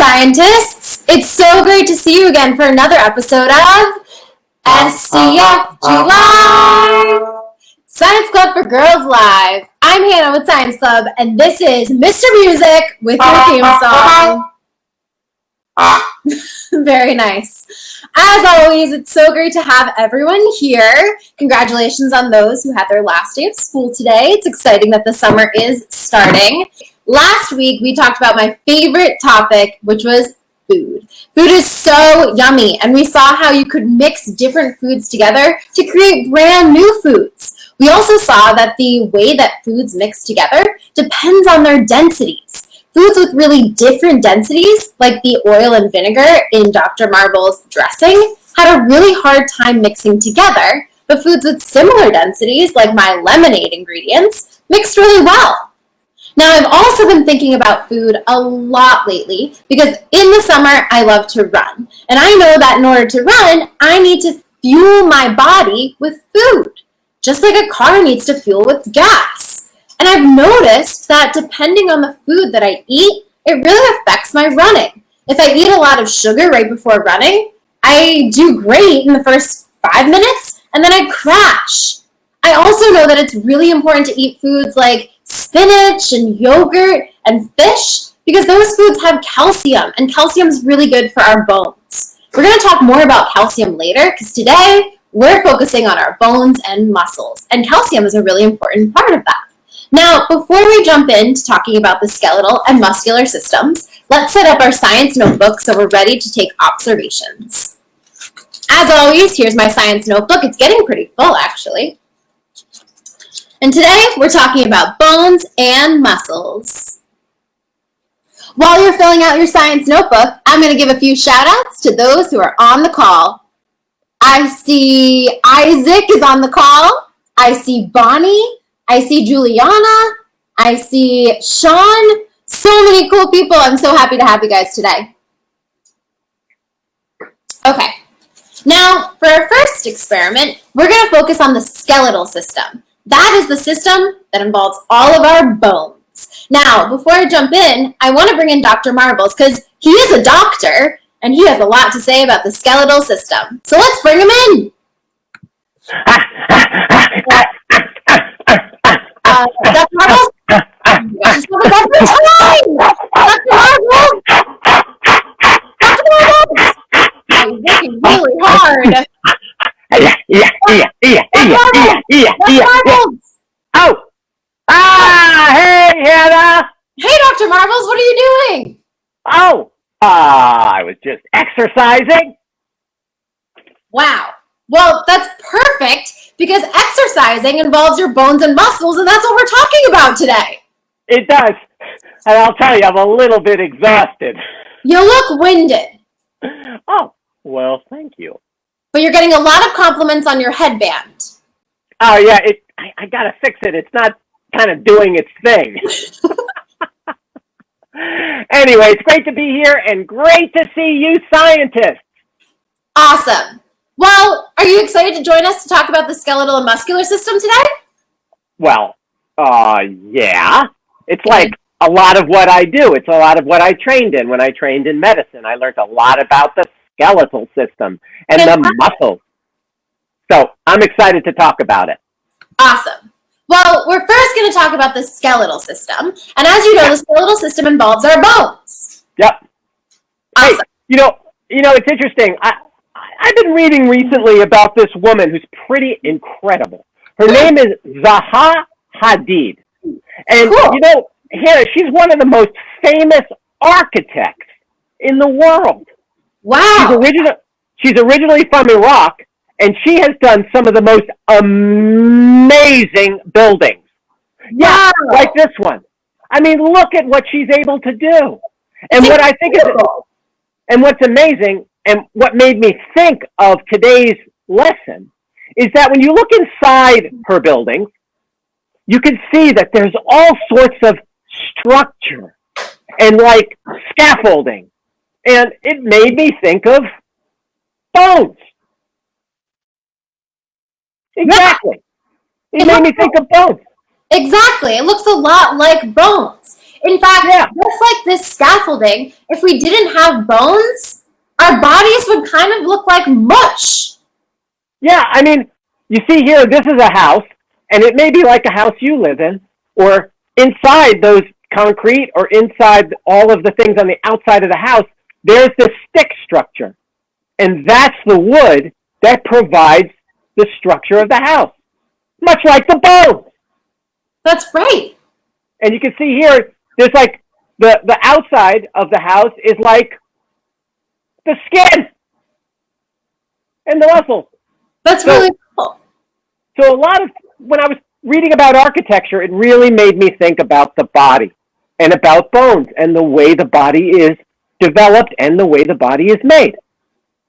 scientists! It's so great to see you again for another episode of SCFG Live! Science Club for Girls Live. I'm Hannah with Science Club, and this is Mr. Music with your theme song. Very nice. As always, it's so great to have everyone here. Congratulations on those who had their last day of school today. It's exciting that the summer is starting. Last week, we talked about my favorite topic, which was food. Food is so yummy, and we saw how you could mix different foods together to create brand new foods. We also saw that the way that foods mix together depends on their densities. Foods with really different densities, like the oil and vinegar in Dr. Marble's dressing, had a really hard time mixing together, but foods with similar densities, like my lemonade ingredients, mixed really well. Now, I've also been thinking about food a lot lately because in the summer, I love to run. And I know that in order to run, I need to fuel my body with food, just like a car needs to fuel with gas. And I've noticed that depending on the food that I eat, it really affects my running. If I eat a lot of sugar right before running, I do great in the first 5 minutes, and then I crash. I also know that it's really important to eat foods like spinach and yogurt and fish because those foods have calcium, and calcium is really good for our bones. We're going to talk more about calcium later because today we're focusing on our bones and muscles, and calcium is a really important part of that. Now, before we jump into talking about the skeletal and muscular systems, let's set up our science notebook so we're ready to take observations. As always, here's my science notebook. It's getting pretty full, actually. And today, we're talking about bones and muscles. While you're filling out your science notebook, I'm going to give a few shout-outs to those who are on the call. I see Isaac is on the call. I see Bonnie. I see Juliana. I see Sean. So many cool people. I'm so happy to have you guys today. Okay. Now, for our first experiment, we're going to focus on the skeletal system. That is the system that involves all of our bones. Now, before I jump in, I want to bring in Dr. Marbles because he is a doctor and he has a lot to say about the skeletal system. So let's bring him in. Dr. Marbles? Just every time! Dr. Marbles! Dr. Marbles! Oh, he's working really hard. Oh! Hey, Hannah! Hey, Dr. Marbles, what are you doing? Oh, I was just exercising. Wow. Well, that's perfect because exercising involves your bones and muscles, and that's what we're talking about today. It does. And I'll tell you, I'm a little bit exhausted. You look winded. Oh, well, thank you. But you're getting a lot of compliments on your headband. Oh, yeah, I gotta fix it. It's not kind of doing its thing. Anyway, it's great to be here and great to see you scientists. Awesome. Well, are you excited to join us to talk about the skeletal and muscular system today? Well, yeah. It's like a lot of what I do. It's a lot of what I trained in. When I trained in medicine, I learned a lot about the skeletal system and the muscles. So I'm excited to talk about it. Awesome. Well, we're first going to talk about the skeletal system. And as you know, the skeletal system involves our bones. Yep. Awesome. Hey, you know, it's interesting. I've been reading recently about this woman who's pretty incredible. Her name is Zaha Hadid. And, cool. You know, Hannah, she's one of the most famous architects in the world. Wow. She's originally from Iraq, and she has done some of the most amazing buildings. Wow. Yeah, like this one. I mean, look at what she's able to do. And what I think is, and what's amazing, and what made me think of today's lesson, is that when you look inside her buildings, you can see that there's all sorts of structure and like scaffolding. And it made me think of bones. Exactly. It made me think of bones. Exactly. It looks a lot like bones. In fact, Yeah. just like this scaffolding, if we didn't have bones, our bodies would kind of look like mush. Yeah, I mean, you see here, this is a house, and it may be like a house you live in, or inside those concrete, or inside all of the things on the outside of the house, there's this stick structure. And that's the wood that provides the structure of the house, much like the bones. That's right. And you can see here, there's like the outside of the house is like the skin and the muscles. That's really cool. So when I was reading about architecture, it really made me think about the body and about bones and the way the body is developed and the way the body is made.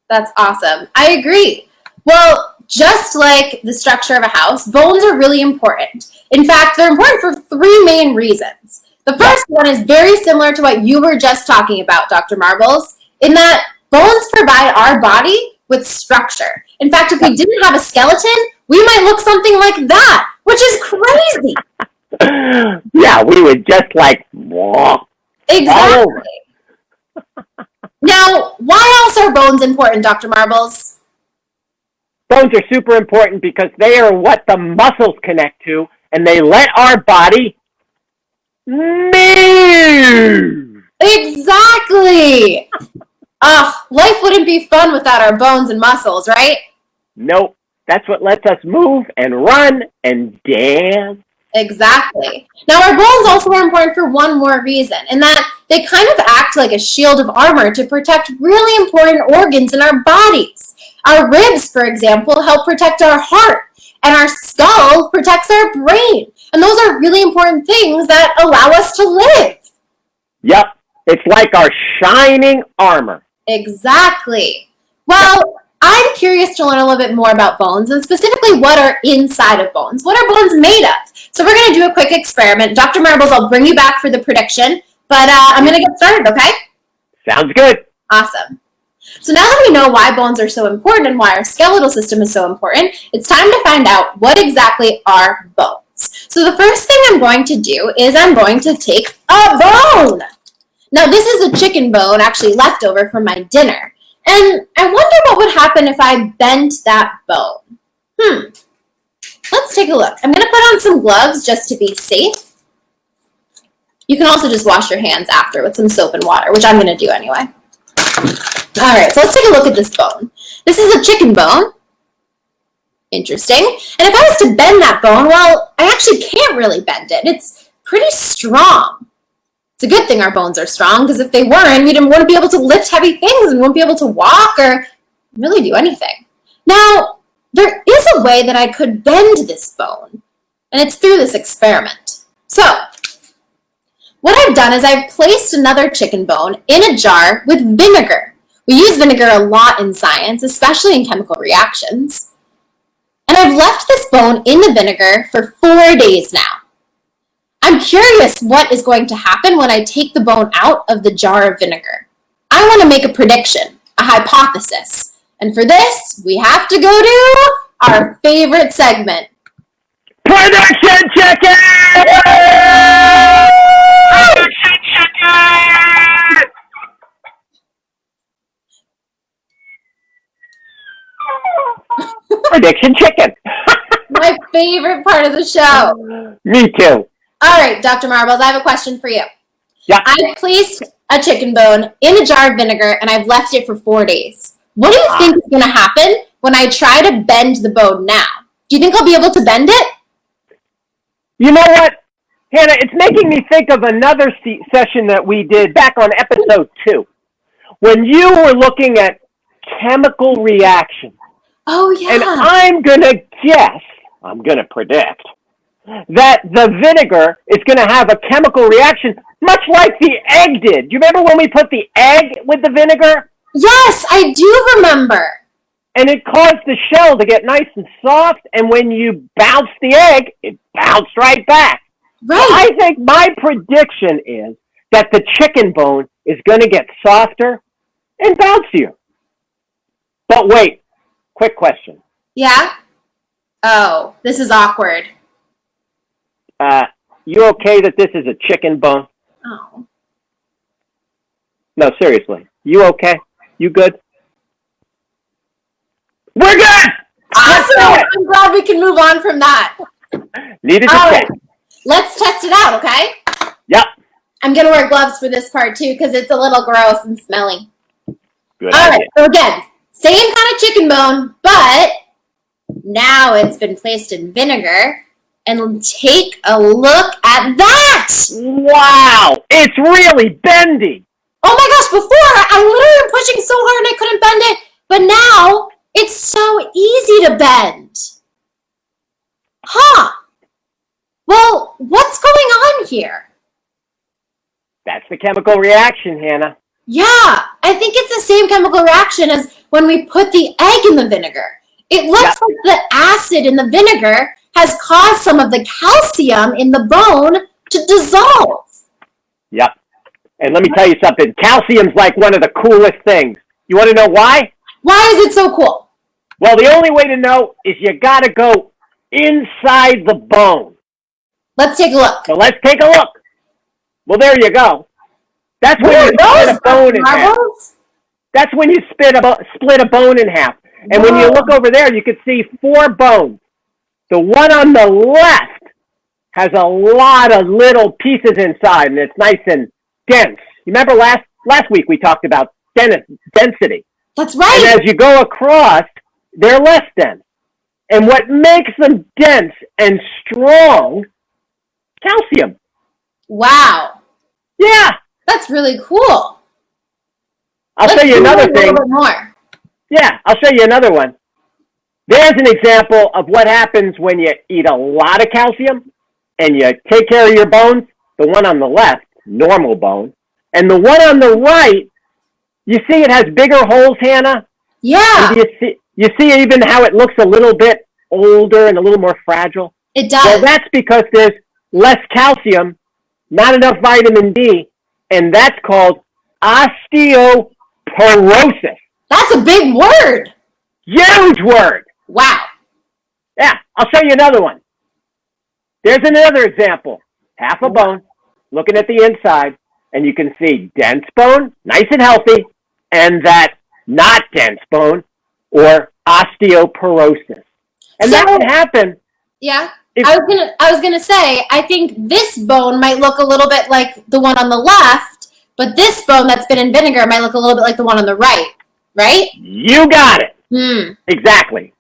That's awesome. I agree. Well, just like the structure of a house, bones are really important. In fact, they're important for three main reasons. The first one is very similar to what you were just talking about, Dr. Marbles, in that bones provide our body with structure. In fact, if we didn't have a skeleton, we might look something like that, which is crazy. Yeah, we would just like walk. Exactly. Now, why else are bones important, Dr. Marbles? Bones are super important because they are what the muscles connect to, and they let our body move. Exactly. Life wouldn't be fun without our bones and muscles, right? Nope. That's what lets us move and run and dance. Exactly. Now, our bones also are important for one more reason, in that they kind of act like a shield of armor to protect really important organs in our bodies. Our ribs, for example, help protect our heart, and our skull protects our brain. And those are really important things that allow us to live. Yep. It's like our shining armor. Exactly. Well, I'm curious to learn a little bit more about bones, and specifically what are inside of bones. What are bones made of? So we're going to do a quick experiment. Dr. Marbles, I'll bring you back for the prediction, but I'm going to get started, okay? Sounds good. Awesome. So now that we know why bones are so important and why our skeletal system is so important, it's time to find out what exactly are bones. So the first thing I'm going to do is I'm going to take a bone. Now this is a chicken bone actually left over from my dinner. And I wonder what would happen if I bent that bone. Let's take a look. I'm going to put on some gloves just to be safe. You can also just wash your hands after with some soap and water, which I'm going to do anyway. All right, so let's take a look at this bone. This is a chicken bone. Interesting. And if I was to bend that bone, well, I actually can't really bend it. It's pretty strong. It's a good thing our bones are strong, because if they weren't, we wouldn't be able to lift heavy things and wouldn't be able to walk or really do anything. Now, there is a way that I could bend this bone, and it's through this experiment. So, what I've done is I've placed another chicken bone in a jar with vinegar. We use vinegar a lot in science, especially in chemical reactions. And I've left this bone in the vinegar for 4 days now. I'm curious what is going to happen when I take the bone out of the jar of vinegar. I want to make a prediction, a hypothesis. And for this, we have to go to our favorite segment. Prediction chicken! Prediction chicken! Prediction chicken. My favorite part of the show. Me too. All right, Dr. Marbles, I have a question for you. Yeah. I placed a chicken bone in a jar of vinegar, and I've left it for 4 days. What do you think is going to happen when I try to bend the bone now? Do you think I'll be able to bend it? You know what, Hannah? It's making me think of another session that we did back on episode 2, when you were looking at chemical reactions. Oh, yeah. And I'm going to predict, that the vinegar is going to have a chemical reaction, much like the egg did. Do you remember when we put the egg with the vinegar? Yes, I do remember. And it caused the shell to get nice and soft, and when you bounced the egg, it bounced right back. Right. So I think my prediction is that the chicken bone is going to get softer and bouncier. But wait, quick question. Yeah? Oh, this is awkward. You okay that this is a chicken bone? Oh. No, seriously. You okay? You good? We're good! Awesome! I'm glad we can move on from that. Needed to check. Let's test it out, okay? Yep. I'm going to wear gloves for this part, too, because it's a little gross and smelly. Good All idea. right, so again, same kind of chicken bone, but now it's been placed in vinegar. And take a look at that! Wow! It's really bendy! Oh my gosh, before I literally am pushing so hard and I couldn't bend it, but now it's so easy to bend. Huh. Well, what's going on here? That's the chemical reaction, Hannah. Yeah, I think it's the same chemical reaction as when we put the egg in the vinegar. It looks like the acid in the vinegar has caused some of the calcium in the bone to dissolve. Yep. And let me tell you something. Calcium's like one of the coolest things. You want to know why? Why is it so cool? Well, the only way to know is you got to go inside the bone. Let's take a look. So let's take a look. Well, there you go. That's when you split a bone in half. That's when you split a bone in half. And when you look over there, you can see 4 bones. The one on the left has a lot of little pieces inside, and it's nice and dense. You remember last week we talked about density. That's right. And as you go across, they're less dense. And what makes them dense and strong? Calcium. Wow. Yeah. That's really cool. I'll show you another thing. A little bit more. Yeah, I'll show you another one. There's an example of what happens when you eat a lot of calcium and you take care of your bones. The one on the left, normal bone. And the one on the right, you see it has bigger holes, Hannah? Yeah. And you see even how it looks a little bit older and a little more fragile? It does. Well, that's because there's less calcium, not enough vitamin D, and that's called osteoporosis. That's a big word. Huge word. Wow. Yeah, I'll show you another one. There's another example. Half a bone, looking at the inside, and you can see dense bone, nice and healthy, and that not dense bone, or osteoporosis. And that can happen. Yeah. I was gonna say, I think this bone might look a little bit like the one on the left, but this bone that's been in vinegar might look a little bit like the one on the right, right? You got it. Exactly.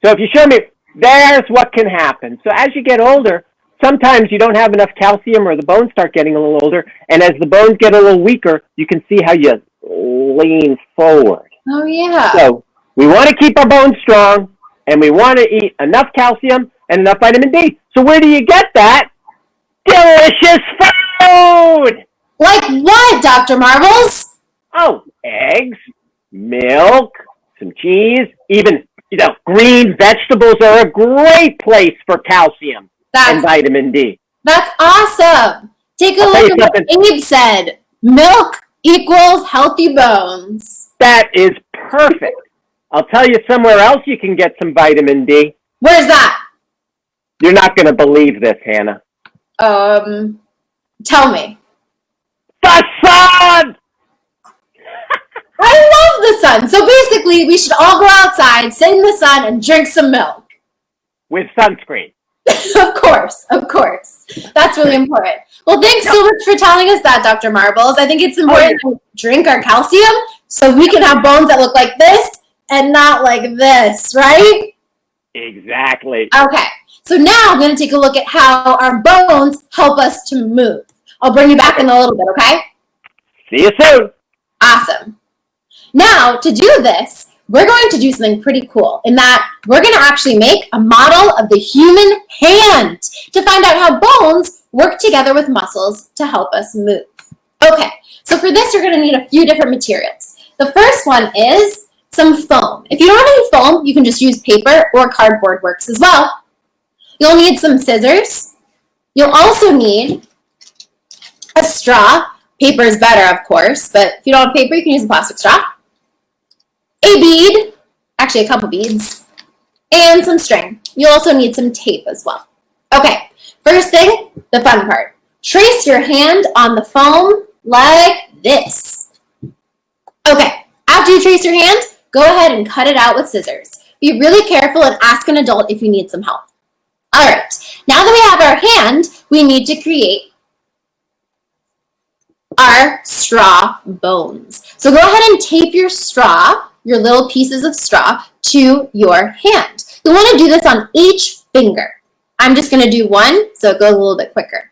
So if you show me, there's what can happen. So as you get older, sometimes you don't have enough calcium or the bones start getting a little older, and as the bones get a little weaker, you can see how you lean forward. Oh, yeah. So we want to keep our bones strong, and we want to eat enough calcium and enough vitamin D. So where do you get that? Delicious food! Like what, Dr. Marbles? Oh, eggs, milk, some cheese, even, green vegetables are a great place for calcium and vitamin D. That's awesome. Take a look at what Abe said. Milk equals healthy bones. That is perfect. I'll tell you somewhere else you can get some vitamin D. Where's that? You're not going to believe this, Hannah. Tell me. The sun! I love the sun. So basically, we should all go outside, sit in the sun, and drink some milk. With sunscreen. Of course. That's really important. Well, thanks so much for telling us that, Dr. Marbles. I think it's important to drink our calcium so we can have bones that look like this and not like this, right? Exactly. Okay. So now I'm going to take a look at how our bones help us to move. I'll bring you back in a little bit, okay? See you soon. Awesome. Now, to do this, we're going to do something pretty cool in that we're going to actually make a model of the human hand to find out how bones work together with muscles to help us move. Okay, so for this, you're going to need a few different materials. The first one is some foam. If you don't have any foam, you can just use paper or cardboard works as well. You'll need some scissors. You'll also need a straw. Paper is better, of course, but if you don't have paper, you can use a plastic straw. A bead, actually a couple beads, and some string. You'll also need some tape as well. Okay, first thing, the fun part. trace your hand on the foam like this. Okay, after you trace your hand, go ahead and cut it out with scissors. Be really careful and ask an adult if you need some help. All right, now that we have our hand, we need to create our straw bones. So go ahead and tape your straw, your little pieces of straw, to your hand. You'll want to do this on each finger. I'm just going to do one so it goes a little bit quicker.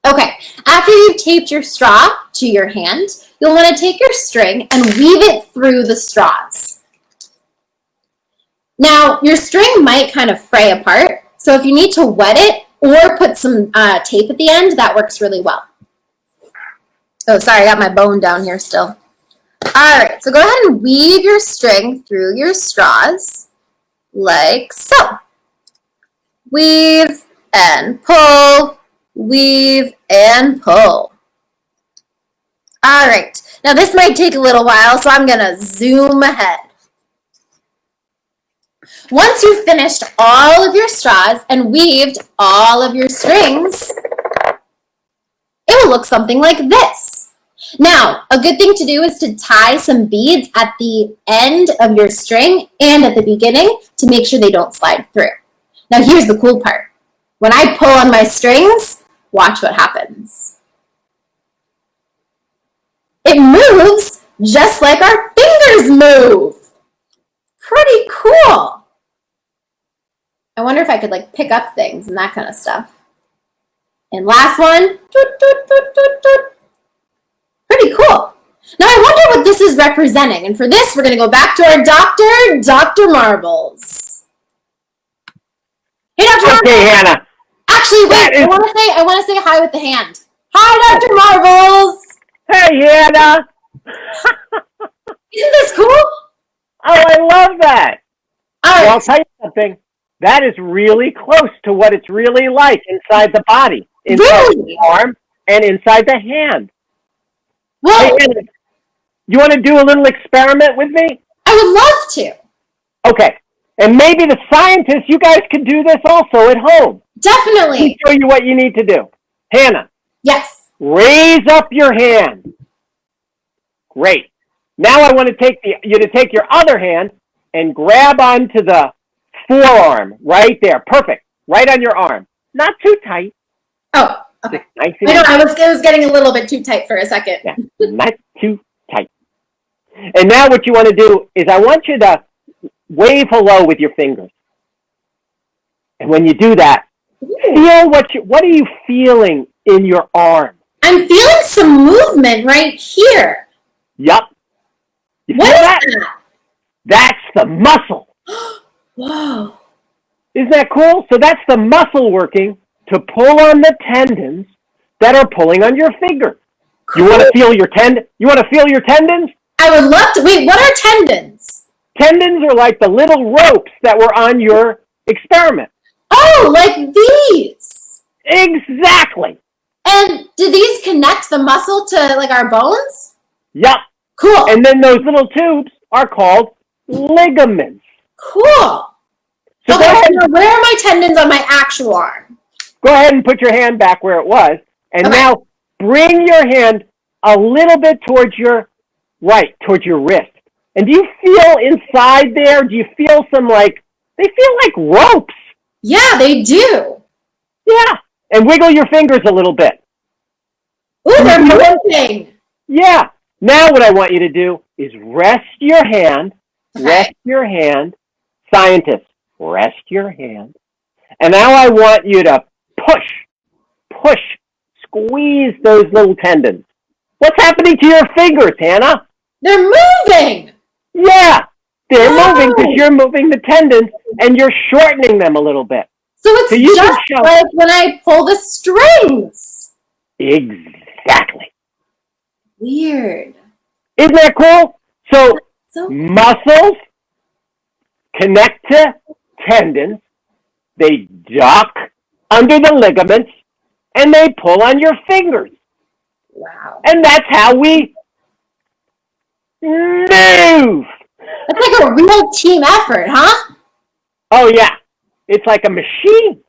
Okay, after you've taped your straw to your hand, you'll want to take your string and weave it through the straws. Now, your string might kind of fray apart, so if you need to wet it or put some tape at the end, that works really well. Oh, sorry, I got my bone down here still. All right, so go ahead and weave your string through your straws like so. Weave and pull, weave and pull. All right, now this might take a little while, so I'm gonna zoom ahead. Once you've finished all of your straws and weaved all of your strings, it will look something like this. Now, a good thing to do is to tie some beads at the end of your string and at the beginning to make sure they don't slide through. Now, here's the cool part. When I pull on my strings, watch what happens. It moves just like our fingers move. Pretty cool. I wonder if I could like pick up things and that kind of stuff. And last one. Pretty cool. Now I wonder what this is representing. And for this, we're going to go back to our doctor, Dr. Marbles. Hey, Dr. Marbles. Okay, Hannah. Actually, wait. I want to say hi with the hand. Hi, Dr. Marbles. Hey, Hannah. Isn't this cool? Oh, I love that. All right. Well, I'll tell you something. That is really close to what it's really like inside the body, inside the arm, and inside the hand. Well, hey, Hannah, you want to do a little experiment with me? I would love to. Okay. And maybe the scientists, you guys can do this also at home. Definitely. Let me show you what you need to do. Hannah. Yes. Raise up your hand. Great. Now I want to take you to take your other hand and grab onto the forearm right there. Perfect. Right on your arm. Not too tight. Oh, okay. Nice I know, it was getting a little bit too tight for a second. Yeah, not too tight. And now what you want to do is I want you to wave hello with your fingers. And when you do that, feel what are you feeling in your arm? I'm feeling some movement right here. Yup. You feel What is that? that? That's the muscle. Whoa. Isn't that cool? So that's the muscle working to pull on the tendons that are pulling on your finger. Cool. You want to feel your You want to feel your tendons? I would love to. Wait, what are tendons? Tendons are like the little ropes that were on your experiment. Oh, like these. Exactly. And do these connect the muscle to like our bones? Yup. Cool. And then those little tubes are called ligaments. Cool. So okay, so where are my tendons on my actual arm? Go ahead and put your hand back where it was. And now bring your hand a little bit towards your right, towards your wrist. And do you feel inside there, do you feel some they feel like ropes. Yeah, they do. Yeah. And wiggle your fingers a little bit. Ooh, they're moving. Yeah. Now what I want you to do is rest your hand. Okay. Rest your hand. Scientists, rest your hand. And now I want you to push, squeeze those little tendons. What's happening to your fingers, Hannah? They're moving. Yeah, they're moving because you're moving the tendons and you're shortening them a little bit. So it's just like when I pull the strings. Exactly. Weird. Isn't that cool? So muscles connect to tendons, they duck under the ligaments, and they pull on your fingers. Wow. And that's how we move. That's like a real team effort, huh? Oh, yeah. It's like a machine.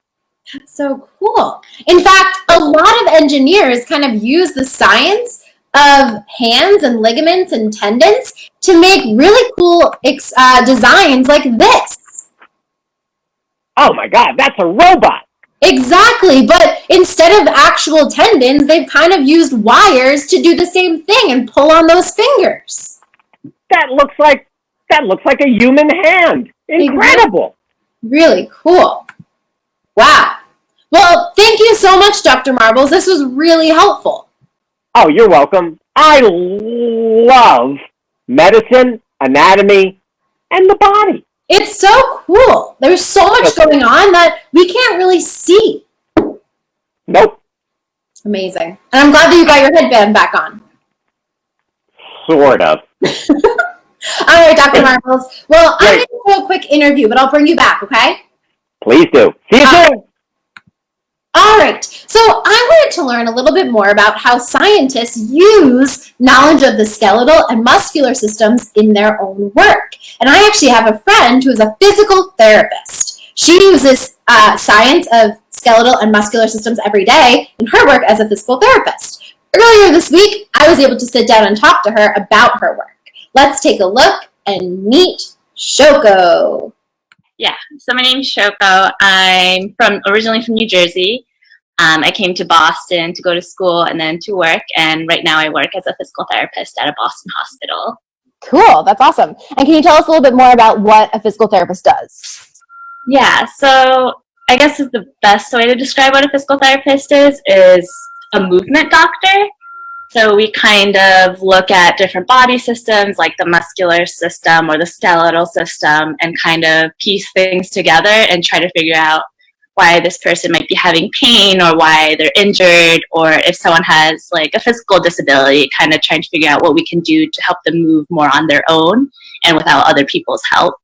That's so cool. In fact, a lot of engineers kind of use the science of hands and ligaments and tendons to make really cool designs like this. Oh my God, that's a robot. Exactly, but instead of actual tendons, they've kind of used wires to do the same thing and pull on those fingers. That looks like a human hand. Incredible. Really cool. Wow. Well, thank you so much, Dr. Marbles. This was really helpful. Oh, you're welcome. I love medicine, anatomy, and the body. It's so cool. There's so much going on that we can't really see. Nope. Amazing. And I'm glad that you got your headband back on. Sort of. All right, Dr. Marbles. Well, I'm going to do a quick interview, but I'll bring you back, okay? Please do. See you soon. All right. So I wanted to learn a little bit more about how scientists use knowledge of the skeletal and muscular systems in their own work. And I actually have a friend who is a physical therapist. She uses science of skeletal and muscular systems every day in her work as a physical therapist. Earlier this week, I was able to sit down and talk to her about her work. Let's take a look and meet Shoko. Yeah, so my name is Shoko. I'm originally from New Jersey. I came to Boston to go to school and then to work, and right now I work as a physical therapist at a Boston hospital. Cool, that's awesome. And can you tell us a little bit more about what a physical therapist does? Yeah, so I guess the best way to describe what a physical therapist is a movement doctor. So we kind of look at different body systems like the muscular system or the skeletal system and kind of piece things together and try to figure out why this person might be having pain or why they're injured, or if someone has like a physical disability, kind of trying to figure out what we can do to help them move more on their own and without other people's help.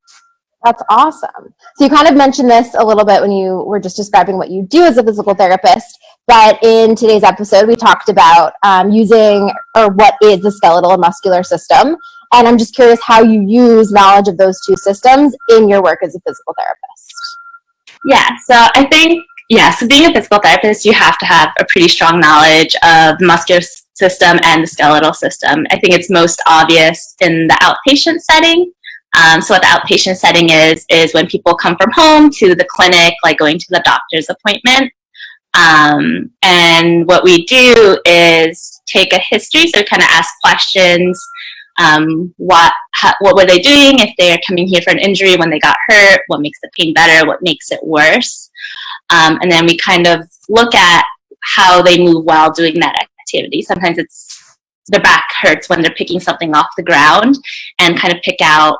That's awesome. So you kind of mentioned this a little bit when you were just describing what you do as a physical therapist, but in today's episode, we talked about using or what is the skeletal and muscular system. And I'm just curious how you use knowledge of those two systems in your work as a physical therapist. Yeah, so I think, so being a physical therapist, you have to have a pretty strong knowledge of the muscular system and the skeletal system. I think it's most obvious in the outpatient setting. So what the outpatient setting is when people come from home to the clinic, like going to the doctor's appointment. And what we do is take a history, so we kind of ask questions. What were they doing if they're coming here for an injury, when they got hurt, what makes the pain better, what makes it worse. And then we kind of look at how they move while doing that activity. Sometimes it's their back hurts when they're picking something off the ground, and kind of pick out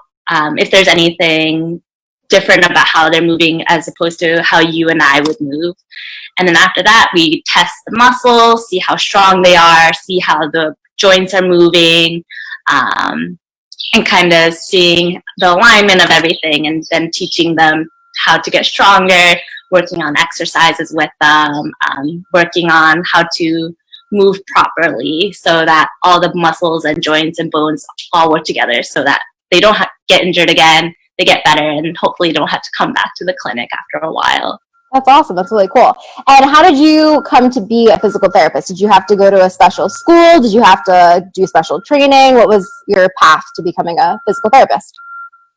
if there's anything different about how they're moving as opposed to how you and I would move. And then after that, we test the muscles, see how strong they are, see how the joints are moving, and kind of seeing the alignment of everything, and then teaching them how to get stronger, working on exercises with them, working on how to move properly so that all the muscles and joints and bones all work together so that they don't get injured again, they get better, and hopefully don't have to come back to the clinic after a while. That's awesome. That's really cool. And how did you come to be a physical therapist? Did you have to go to a special school? Did you have to do special training? What was your path to becoming a physical therapist?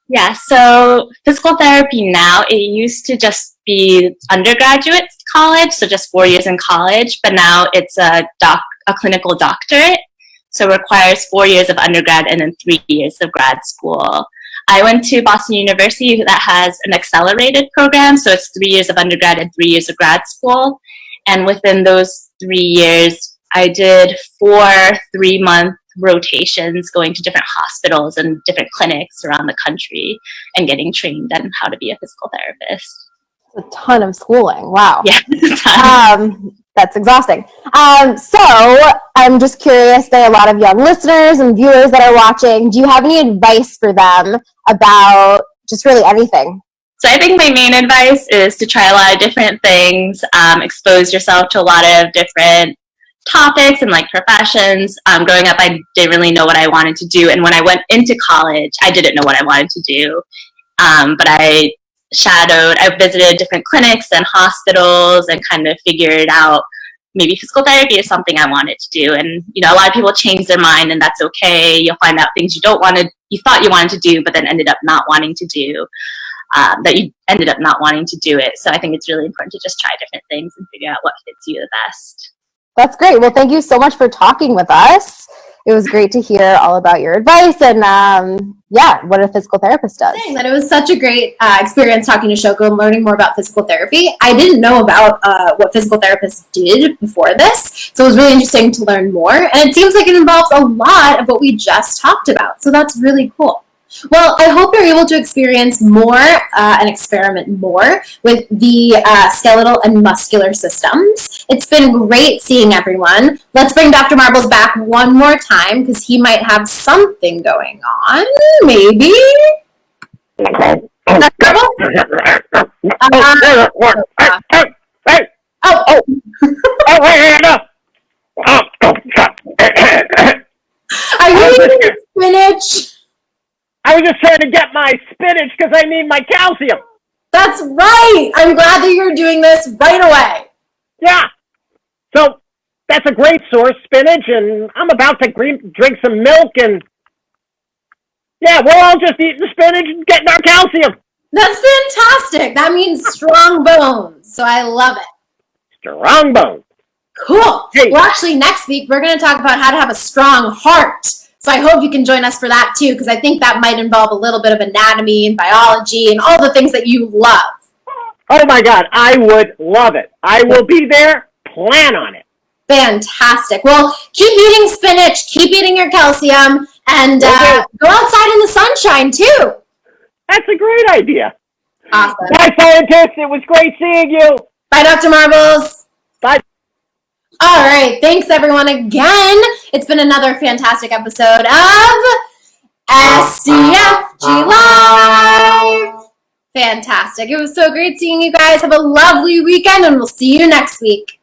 Yeah, so physical therapy now, it used to just be undergraduate college, so just 4 years in college, but now it's a clinical doctorate. So it requires 4 years of undergrad and then 3 years of grad school. I went to Boston University that has an accelerated program, so it's 3 years of undergrad and 3 years of grad school. And within those 3 years, I did 4 3-month rotations going to different hospitals and different clinics around the country and getting trained on how to be a physical therapist. A ton of schooling. Wow. Yeah. That's exhausting. So I'm just curious, there are a lot of young listeners and viewers that are watching. Do you have any advice for them about just really anything? So I think my main advice is to try a lot of different things, expose yourself to a lot of different topics and like professions. Growing up, I didn't really know what I wanted to do. And when I went into college, I didn't know what I wanted to do. But I I visited different clinics and hospitals and kind of figured out maybe physical therapy is something I wanted to do. And, you know, a lot of people change their mind, and that's okay. You'll find out things you thought you wanted to do, but then ended up not wanting to do, that you ended up not wanting to do it. So I think it's really important to just try different things and figure out what fits you the best. That's great. Well, thank you so much for talking with us. It was great to hear all about your advice and, what a physical therapist does. That it was such a great experience talking to Shoko and learning more about physical therapy. I didn't know about what physical therapists did before this, so it was really interesting to learn more. And it seems like it involves a lot of what we just talked about, so that's really cool. Well, I hope you're able to experience more and experiment more with the skeletal and muscular systems. It's been great seeing everyone. Let's bring Dr. Marbles back one more time because he might have something going on, maybe? Dr. Are you eating spinach? I was just trying to get my spinach because I need my calcium. That's right. I'm glad that you're doing this right away. Yeah. So that's a great source, spinach, and I'm about to drink some milk, and yeah, we're all just eating spinach and getting our calcium. That's fantastic. That means strong bones, so I love it. Strong bones. Cool. Hey. Well, actually, next week, we're going to talk about how to have a strong heart. So I hope you can join us for that too, because I think that might involve a little bit of anatomy and biology and all the things that you love. Oh my God, I would love it. I will be there. Plan on it. Fantastic. Well, keep eating spinach, keep eating your calcium, and go outside in the sunshine too. That's a great idea. Awesome. Bye, scientists. It was great seeing you. Bye, Dr. Marbles. Bye. All right, thanks everyone again. It's been another fantastic episode of SCFG Live. Fantastic. It was so great seeing you guys. Have a lovely weekend, and we'll see you next week.